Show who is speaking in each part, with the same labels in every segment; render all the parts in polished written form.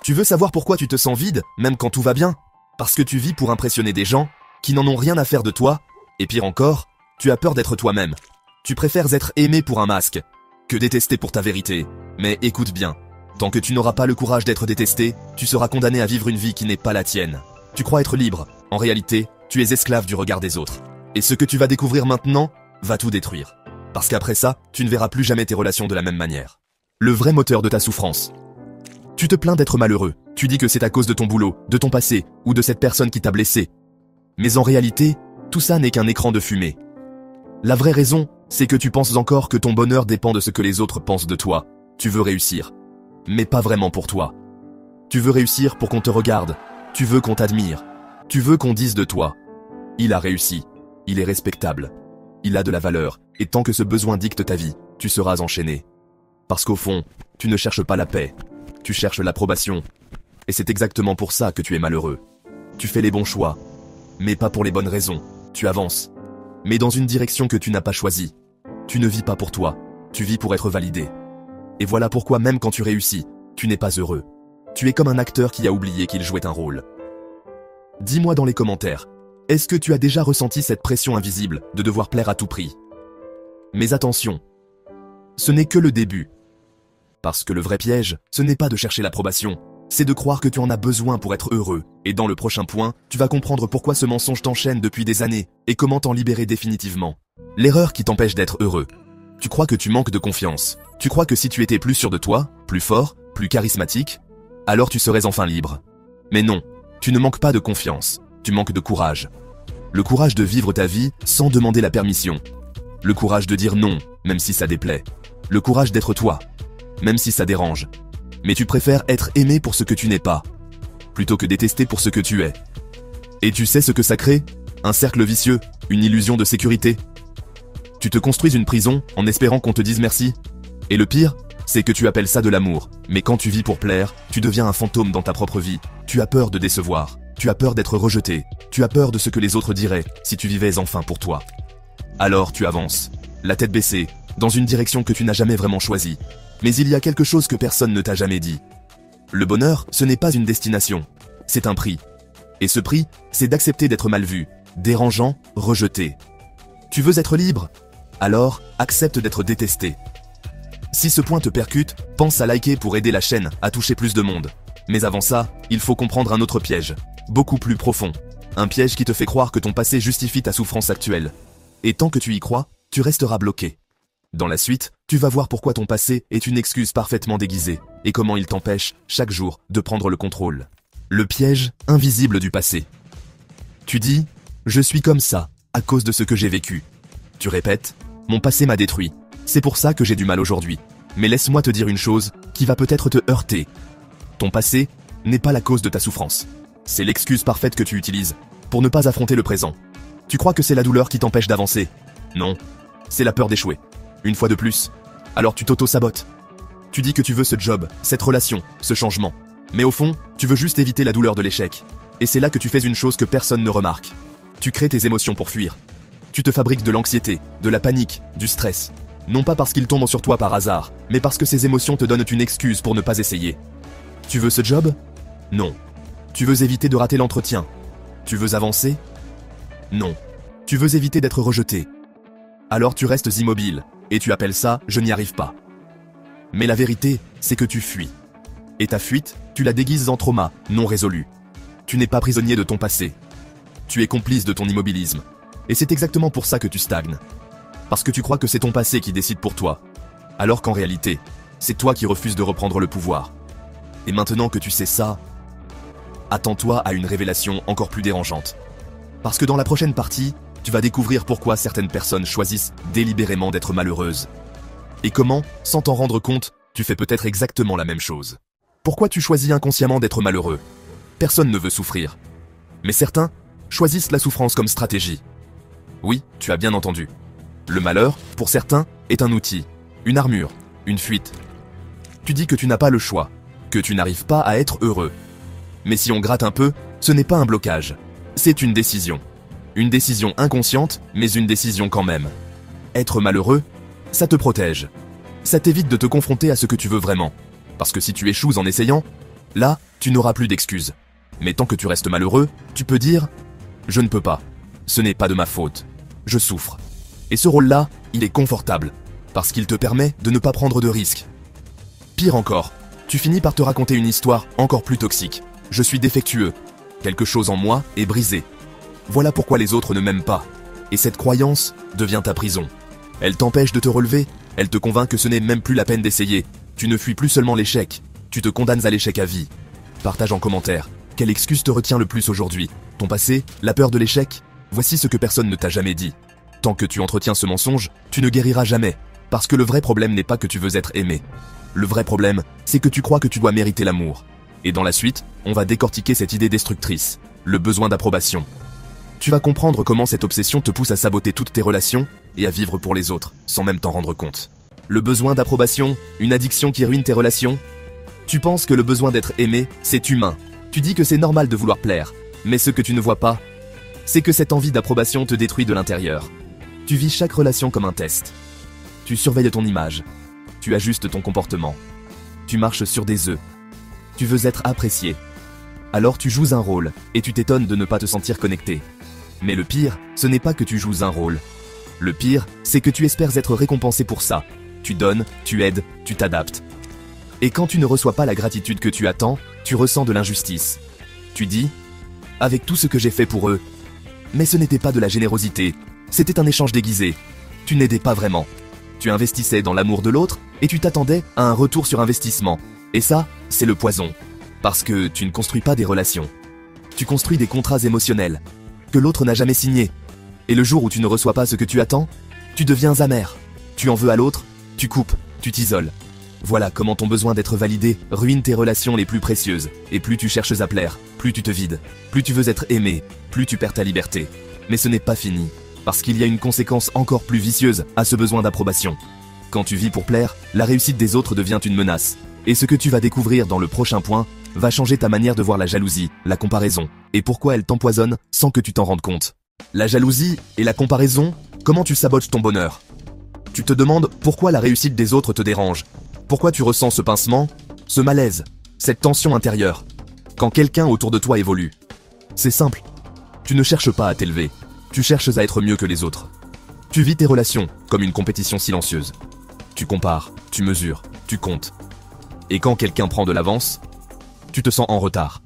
Speaker 1: Tu veux savoir pourquoi tu te sens vide, même quand tout va bien? Parce que tu vis pour impressionner des gens qui n'en ont rien à faire de toi, et pire encore, tu as peur d'être toi-même. Tu préfères être aimé pour un masque que détesté pour ta vérité. Mais écoute bien, tant que tu n'auras pas le courage d'être détesté, tu seras condamné à vivre une vie qui n'est pas la tienne. Tu crois être libre, en réalité, tu es esclave du regard des autres. Et ce que tu vas découvrir maintenant va tout détruire. Parce qu'après ça, tu ne verras plus jamais tes relations de la même manière. Le vrai moteur de ta souffrance. Tu te plains d'être malheureux, tu dis que c'est à cause de ton boulot, de ton passé, ou de cette personne qui t'a blessé. Mais en réalité, tout ça n'est qu'un écran de fumée. La vraie raison, c'est que tu penses encore que ton bonheur dépend de ce que les autres pensent de toi. Tu veux réussir. Mais pas vraiment pour toi. Tu veux réussir pour qu'on te regarde. Tu veux qu'on t'admire. Tu veux qu'on dise de toi: il a réussi. Il est respectable. Il a de la valeur. Et tant que ce besoin dicte ta vie, tu seras enchaîné. Parce qu'au fond, tu ne cherches pas la paix. Tu cherches l'approbation. Et c'est exactement pour ça que tu es malheureux. Tu fais les bons choix. Mais pas pour les bonnes raisons. Tu avances. Mais dans une direction que tu n'as pas choisie. Tu ne vis pas pour toi. Tu vis pour être validé. Et voilà pourquoi même quand tu réussis, tu n'es pas heureux. Tu es comme un acteur qui a oublié qu'il jouait un rôle. Dis-moi dans les commentaires, est-ce que tu as déjà ressenti cette pression invisible de devoir plaire à tout prix? Mais attention, ce n'est que le début. Parce que le vrai piège, ce n'est pas de chercher l'approbation, c'est de croire que tu en as besoin pour être heureux. Et dans le prochain point, tu vas comprendre pourquoi ce mensonge t'enchaîne depuis des années et comment t'en libérer définitivement. L'erreur qui t'empêche d'être heureux. Tu crois que tu manques de confiance. Tu crois que si tu étais plus sûr de toi, plus fort, plus charismatique, alors tu serais enfin libre. Mais non, tu ne manques pas de confiance, tu manques de courage. Le courage de vivre ta vie sans demander la permission. Le courage de dire non, même si ça déplaît. Le courage d'être toi, même si ça dérange. Mais tu préfères être aimé pour ce que tu n'es pas, plutôt que détesté pour ce que tu es. Et tu sais ce que ça crée? Un cercle vicieux, une illusion de sécurité. Tu te construis une prison en espérant qu'on te dise merci. Et le pire, c'est que tu appelles ça de l'amour. Mais quand tu vis pour plaire, tu deviens un fantôme dans ta propre vie. Tu as peur de décevoir. Tu as peur d'être rejeté. Tu as peur de ce que les autres diraient si tu vivais enfin pour toi. Alors tu avances, la tête baissée, dans une direction que tu n'as jamais vraiment choisie. Mais il y a quelque chose que personne ne t'a jamais dit. Le bonheur, ce n'est pas une destination. C'est un prix. Et ce prix, c'est d'accepter d'être mal vu, dérangeant, rejeté. Tu veux être libre? Alors, accepte d'être détesté. Si ce point te percute, pense à liker pour aider la chaîne à toucher plus de monde. Mais avant ça, il faut comprendre un autre piège, beaucoup plus profond. Un piège qui te fait croire que ton passé justifie ta souffrance actuelle. Et tant que tu y crois, tu resteras bloqué. Dans la suite, tu vas voir pourquoi ton passé est une excuse parfaitement déguisée, et comment il t'empêche, chaque jour, de prendre le contrôle. Le piège invisible du passé. Tu dis, je suis comme ça, à cause de ce que j'ai vécu. Tu répètes, mon passé m'a détruit. C'est pour ça que j'ai du mal aujourd'hui. Mais laisse-moi te dire une chose qui va peut-être te heurter. Ton passé n'est pas la cause de ta souffrance. C'est l'excuse parfaite que tu utilises pour ne pas affronter le présent. Tu crois que c'est la douleur qui t'empêche d'avancer? Non, c'est la peur d'échouer. Une fois de plus, alors tu t'auto-sabotes. Tu dis que tu veux ce job, cette relation, ce changement. Mais au fond, tu veux juste éviter la douleur de l'échec. Et c'est là que tu fais une chose que personne ne remarque. Tu crées tes émotions pour fuir. Tu te fabriques de l'anxiété, de la panique, du stress. Non pas parce qu'ils tombent sur toi par hasard, mais parce que ces émotions te donnent une excuse pour ne pas essayer. Tu veux ce job? Non. Tu veux éviter de rater l'entretien. Tu veux avancer? Non. Tu veux éviter d'être rejeté. Alors tu restes immobile, et tu appelles ça « je n'y arrive pas ». Mais la vérité, c'est que tu fuis. Et ta fuite, tu la déguises en trauma, non résolu. Tu n'es pas prisonnier de ton passé. Tu es complice de ton immobilisme. Et c'est exactement pour ça que tu stagnes. Parce que tu crois que c'est ton passé qui décide pour toi. Alors qu'en réalité, c'est toi qui refuses de reprendre le pouvoir. Et maintenant que tu sais ça, attends-toi à une révélation encore plus dérangeante. Parce que dans la prochaine partie, tu vas découvrir pourquoi certaines personnes choisissent délibérément d'être malheureuses. Et comment, sans t'en rendre compte, tu fais peut-être exactement la même chose. Pourquoi tu choisis inconsciemment d'être malheureux? Personne ne veut souffrir. Mais certains choisissent la souffrance comme stratégie. Oui, tu as bien entendu. Le malheur, pour certains, est un outil, une armure, une fuite. Tu dis que tu n'as pas le choix, que tu n'arrives pas à être heureux. Mais si on gratte un peu, ce n'est pas un blocage. C'est une décision. Une décision inconsciente, mais une décision quand même. Être malheureux, ça te protège. Ça t'évite de te confronter à ce que tu veux vraiment. Parce que si tu échoues en essayant, là, tu n'auras plus d'excuses. Mais tant que tu restes malheureux, tu peux dire « Je ne peux pas. Ce n'est pas de ma faute. Je souffre. » Et ce rôle-là, il est confortable, parce qu'il te permet de ne pas prendre de risques. Pire encore, tu finis par te raconter une histoire encore plus toxique. Je suis défectueux. Quelque chose en moi est brisé. Voilà pourquoi les autres ne m'aiment pas. Et cette croyance devient ta prison. Elle t'empêche de te relever, elle te convainc que ce n'est même plus la peine d'essayer. Tu ne fuis plus seulement l'échec, tu te condamnes à l'échec à vie. Partage en commentaire, quelle excuse te retient le plus aujourd'hui? Ton passé? La peur de l'échec? Voici ce que personne ne t'a jamais dit. Tant que tu entretiens ce mensonge, tu ne guériras jamais. Parce que le vrai problème n'est pas que tu veux être aimé. Le vrai problème, c'est que tu crois que tu dois mériter l'amour. Et dans la suite, on va décortiquer cette idée destructrice, le besoin d'approbation. Tu vas comprendre comment cette obsession te pousse à saboter toutes tes relations et à vivre pour les autres, sans même t'en rendre compte. Le besoin d'approbation, une addiction qui ruine tes relations? Tu penses que le besoin d'être aimé, c'est humain. Tu dis que c'est normal de vouloir plaire. Mais ce que tu ne vois pas, c'est que cette envie d'approbation te détruit de l'intérieur. Tu vis chaque relation comme un test. Tu surveilles ton image. Tu ajustes ton comportement. Tu marches sur des œufs. Tu veux être apprécié. Alors tu joues un rôle, et tu t'étonnes de ne pas te sentir connecté. Mais le pire, ce n'est pas que tu joues un rôle. Le pire, c'est que tu espères être récompensé pour ça. Tu donnes, tu aides, tu t'adaptes. Et quand tu ne reçois pas la gratitude que tu attends, tu ressens de l'injustice. Tu dis « Avec tout ce que j'ai fait pour eux ». Mais ce n'était pas de la générosité, c'était un échange déguisé. Tu n'aidais pas vraiment. Tu investissais dans l'amour de l'autre et tu t'attendais à un retour sur investissement. Et ça, c'est le poison. Parce que tu ne construis pas des relations. Tu construis des contrats émotionnels que l'autre n'a jamais signés. Et le jour où tu ne reçois pas ce que tu attends, tu deviens amer. Tu en veux à l'autre, tu coupes, tu t'isoles. Voilà comment ton besoin d'être validé ruine tes relations les plus précieuses. Et plus tu cherches à plaire, plus tu te vides. Plus tu veux être aimé, plus tu perds ta liberté. Mais ce n'est pas fini. Parce qu'il y a une conséquence encore plus vicieuse à ce besoin d'approbation. Quand tu vis pour plaire, la réussite des autres devient une menace. Et ce que tu vas découvrir dans le prochain point va changer ta manière de voir la jalousie, la comparaison, et pourquoi elle t'empoisonne sans que tu t'en rendes compte. La jalousie et la comparaison, comment tu sabotes ton bonheur? Tu te demandes pourquoi la réussite des autres te dérange. Pourquoi tu ressens ce pincement, ce malaise, cette tension intérieure, quand quelqu'un autour de toi évolue? C'est simple. Tu ne cherches pas à t'élever. Tu cherches à être mieux que les autres. Tu vis tes relations comme une compétition silencieuse. Tu compares, tu mesures, tu comptes. Et quand quelqu'un prend de l'avance, tu te sens en retard.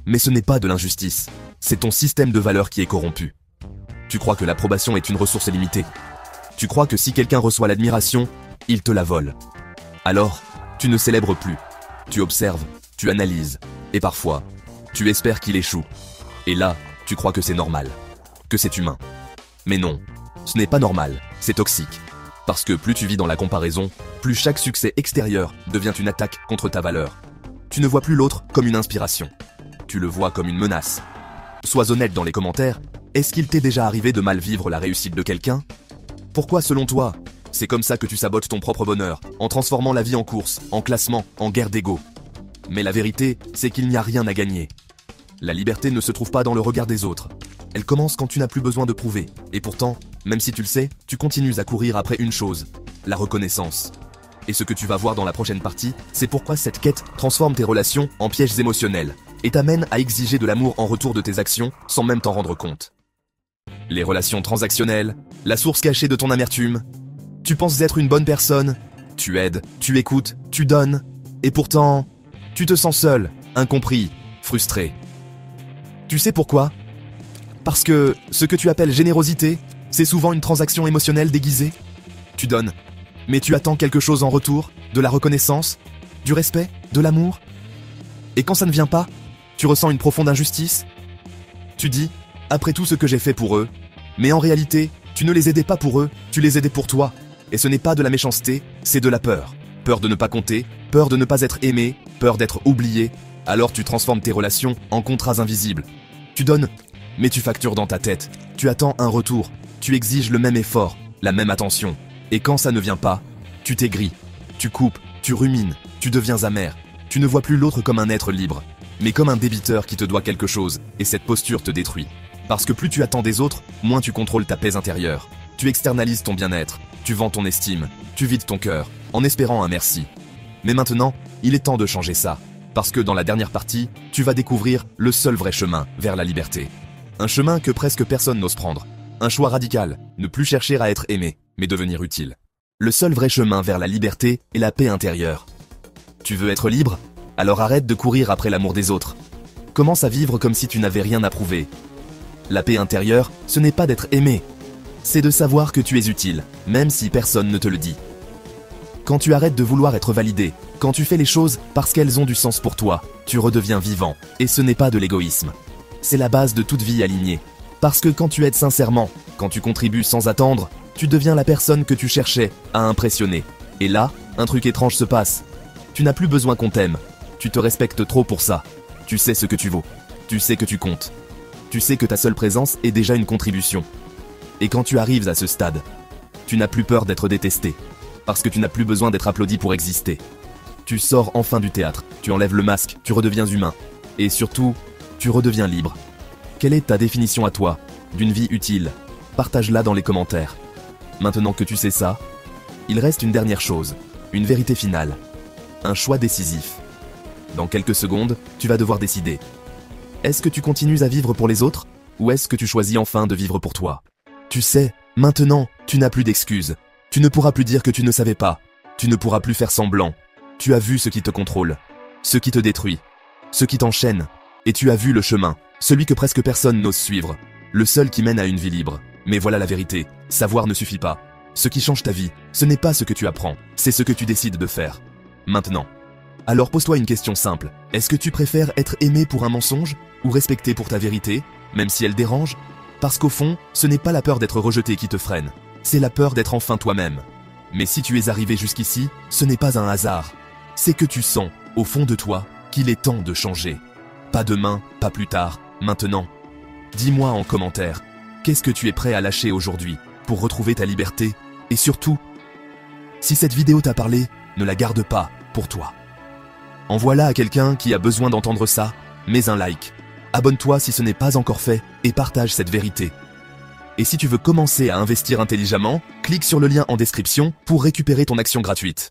Speaker 1: Mais ce n'est pas de l'injustice, c'est ton système de valeurs qui est corrompu. Tu crois que l'approbation est une ressource limitée. Tu crois que si quelqu'un reçoit l'admiration, il te la vole. Alors, tu ne célèbres plus. Tu observes, tu analyses, et parfois, tu espères qu'il échoue. Et là, tu crois que c'est normal, que c'est humain. Mais non, ce n'est pas normal, c'est toxique. Parce que plus tu vis dans la comparaison, plus chaque succès extérieur devient une attaque contre ta valeur. Tu ne vois plus l'autre comme une inspiration. Tu le vois comme une menace. Sois honnête dans les commentaires, est-ce qu'il t'est déjà arrivé de mal vivre la réussite de quelqu'un? Pourquoi selon toi? C'est comme ça que tu sabotes ton propre bonheur, en transformant la vie en course, en classement, en guerre d'ego. Mais la vérité, c'est qu'il n'y a rien à gagner. La liberté ne se trouve pas dans le regard des autres. Elle commence quand tu n'as plus besoin de prouver. Et pourtant, même si tu le sais, tu continues à courir après une chose, la reconnaissance. Et ce que tu vas voir dans la prochaine partie, c'est pourquoi cette quête transforme tes relations en pièges émotionnels et t'amène à exiger de l'amour en retour de tes actions sans même t'en rendre compte. Les relations transactionnelles, la source cachée de ton amertume. Tu penses être une bonne personne, tu aides, tu écoutes, tu donnes, et pourtant, tu te sens seul, incompris, frustré. Tu sais pourquoi? Parce que ce que tu appelles générosité, c'est souvent une transaction émotionnelle déguisée. Tu donnes, mais tu attends quelque chose en retour, de la reconnaissance, du respect, de l'amour. Et quand ça ne vient pas, tu ressens une profonde injustice. Tu dis, après tout ce que j'ai fait pour eux, mais en réalité, tu ne les aidais pas pour eux, tu les aidais pour toi. Et ce n'est pas de la méchanceté, c'est de la peur. Peur de ne pas compter, peur de ne pas être aimé, peur d'être oublié. Alors tu transformes tes relations en contrats invisibles. Tu donnes, mais tu factures dans ta tête. Tu attends un retour, tu exiges le même effort, la même attention. Et quand ça ne vient pas, tu t'aigris, tu coupes, tu rumines, tu deviens amer. Tu ne vois plus l'autre comme un être libre, mais comme un débiteur qui te doit quelque chose, et cette posture te détruit. Parce que plus tu attends des autres, moins tu contrôles ta paix intérieure. Tu externalises ton bien-être, tu vends ton estime, tu vides ton cœur, en espérant un merci. Mais maintenant, il est temps de changer ça. Parce que dans la dernière partie, tu vas découvrir le seul vrai chemin vers la liberté. Un chemin que presque personne n'ose prendre. Un choix radical, ne plus chercher à être aimé, mais devenir utile. Le seul vrai chemin vers la liberté est la paix intérieure. Tu veux être libre? Alors arrête de courir après l'amour des autres. Commence à vivre comme si tu n'avais rien à prouver. La paix intérieure, ce n'est pas d'être aimé. C'est de savoir que tu es utile, même si personne ne te le dit. Quand tu arrêtes de vouloir être validé, quand tu fais les choses parce qu'elles ont du sens pour toi, tu redeviens vivant, et ce n'est pas de l'égoïsme. C'est la base de toute vie alignée. Parce que quand tu aides sincèrement, quand tu contribues sans attendre, tu deviens la personne que tu cherchais à impressionner. Et là, un truc étrange se passe. Tu n'as plus besoin qu'on t'aime. Tu te respectes trop pour ça. Tu sais ce que tu vaux. Tu sais que tu comptes. Tu sais que ta seule présence est déjà une contribution. Et quand tu arrives à ce stade, tu n'as plus peur d'être détesté. Parce que tu n'as plus besoin d'être applaudi pour exister. Tu sors enfin du théâtre, tu enlèves le masque, tu redeviens humain. Et surtout, tu redeviens libre. Quelle est ta définition à toi d'une vie utile? Partage-la dans les commentaires. Maintenant que tu sais ça, il reste une dernière chose, une vérité finale. Un choix décisif. Dans quelques secondes, tu vas devoir décider. Est-ce que tu continues à vivre pour les autres? Ou est-ce que tu choisis enfin de vivre pour toi? Tu sais, maintenant, tu n'as plus d'excuses. Tu ne pourras plus dire que tu ne savais pas. Tu ne pourras plus faire semblant. Tu as vu ce qui te contrôle, ce qui te détruit, ce qui t'enchaîne. Et tu as vu le chemin, celui que presque personne n'ose suivre. Le seul qui mène à une vie libre. Mais voilà la vérité, savoir ne suffit pas. Ce qui change ta vie, ce n'est pas ce que tu apprends, c'est ce que tu décides de faire. Maintenant. Alors pose-toi une question simple. Est-ce que tu préfères être aimé pour un mensonge ou respecté pour ta vérité, même si elle dérange? Parce qu'au fond, ce n'est pas la peur d'être rejeté qui te freine. C'est la peur d'être enfin toi-même. Mais si tu es arrivé jusqu'ici, ce n'est pas un hasard. C'est que tu sens, au fond de toi, qu'il est temps de changer. Pas demain, pas plus tard, maintenant. Dis-moi en commentaire, qu'est-ce que tu es prêt à lâcher aujourd'hui pour retrouver ta liberté? Et surtout, si cette vidéo t'a parlé, ne la garde pas pour toi. Envoie-la à quelqu'un qui a besoin d'entendre ça, mets un like. Abonne-toi si ce n'est pas encore fait et partage cette vérité. Et si tu veux commencer à investir intelligemment, clique sur le lien en description pour récupérer ton action gratuite.